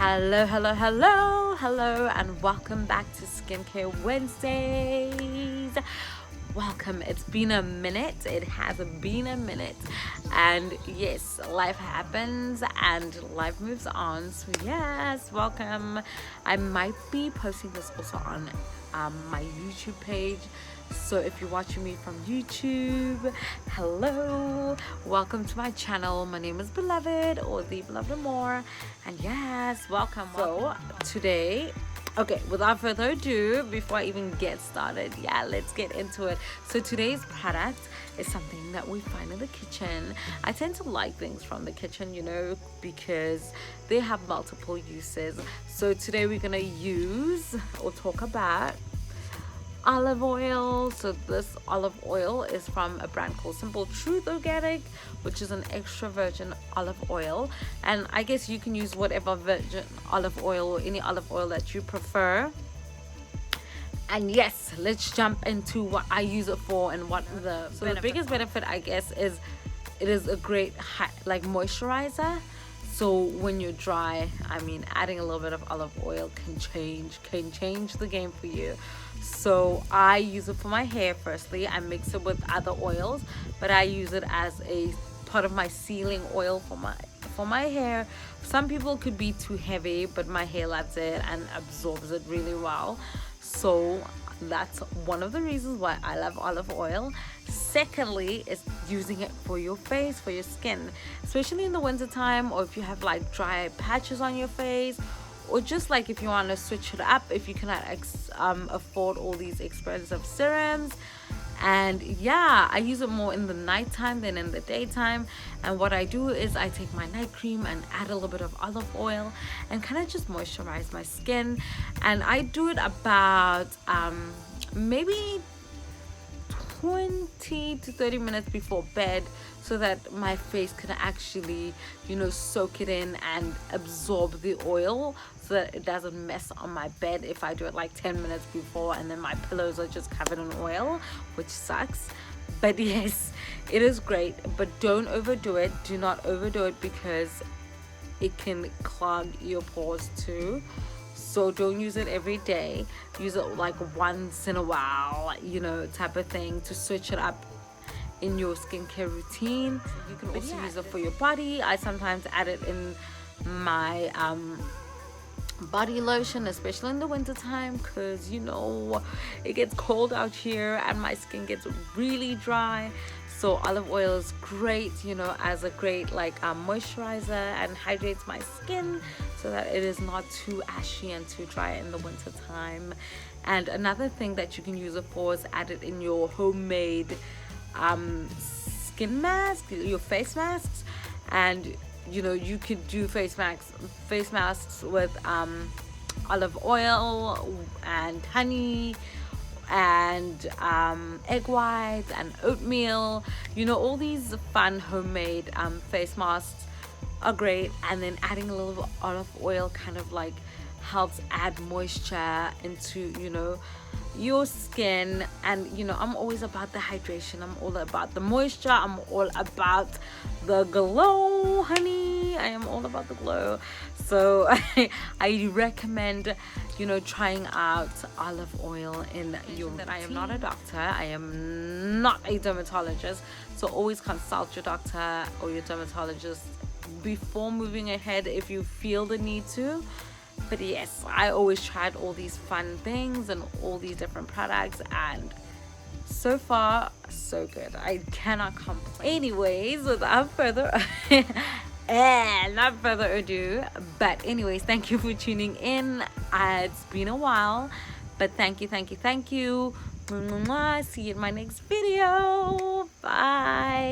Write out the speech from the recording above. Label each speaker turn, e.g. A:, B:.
A: Hello, and welcome back to Skincare Wednesdays. Welcome. It's been a minute. It has been a minute, and yes, life happens and life moves on. So yes, welcome. I might be posting this also on my YouTube page. So if you're watching me from YouTube, hello, welcome to my channel. My name is Beloved, or the Beloved More, and yes, welcome. So today, okay, without further ado, before I even get started, let's get into it. So today's product is something that we find in the kitchen. I tend to like things from the kitchen, because they have multiple uses. So today we're gonna use or talk about olive oil. So this olive oil is from a brand called Simple Truth Organic, which is an extra virgin olive oil, and I guess you can use whatever virgin olive oil or any olive oil that you prefer. And yes, let's jump into what I use it for and what the biggest benefit, I guess, is it is a great moisturizer. So when you're dry, adding a little bit of olive oil can change the game for you. So I use it for my hair. Firstly, I mix it with other oils, but I use it as a part of my sealing oil for my hair. Some people could be too heavy, but my hair loves it and absorbs it really well. So that's one of the reasons why I love olive oil. Secondly is using it for your face, for your skin, especially in the winter time, or if you have dry patches on your face, or just if you want to switch it up, if you cannot afford all these expensive serums. And I use it more in the nighttime than in the daytime. And what I do is I take my night cream and add a little bit of olive oil and kind of just moisturize my skin. And I do it about maybe 20 to 30 minutes before bed, so that my face can actually soak it in and absorb the oil, so that it doesn't mess on my bed if I do it 10 minutes before and then my pillows are just covered in oil, which sucks. But yes, it is great, but don't overdo it. Do not overdo it, because it can clog your pores too. So don't use it every day. Use it once in a while, type of thing, to switch it up in your skincare routine. You can also use it for your body. I sometimes add it in my body lotion, especially in the winter time, because it gets cold out here and my skin gets really dry. So olive oil is great, as a great moisturizer, and hydrates my skin so that it is not too ashy and too dry in the winter time. And another thing that you can use it for is add it in your homemade skin mask, your face masks. And you could do face masks with olive oil and honey and egg whites and oatmeal. All these fun homemade face masks are great. And then adding a little olive oil kind of helps add moisture into your skin. And I'm always about the hydration, I'm all about the moisture, I'm all about the glow, honey. I am all about the glow. So I recommend trying out olive oil in your routine. I am not a doctor, I am not a dermatologist, so always consult your doctor or your dermatologist before moving ahead if you feel the need to. But yes, I always tried all these fun things and all these different products, and so far so good. I cannot complain. Anyways, without further not further ado, but anyways, thank you for tuning in. It's been a while, but thank you. See you in my next video. Bye.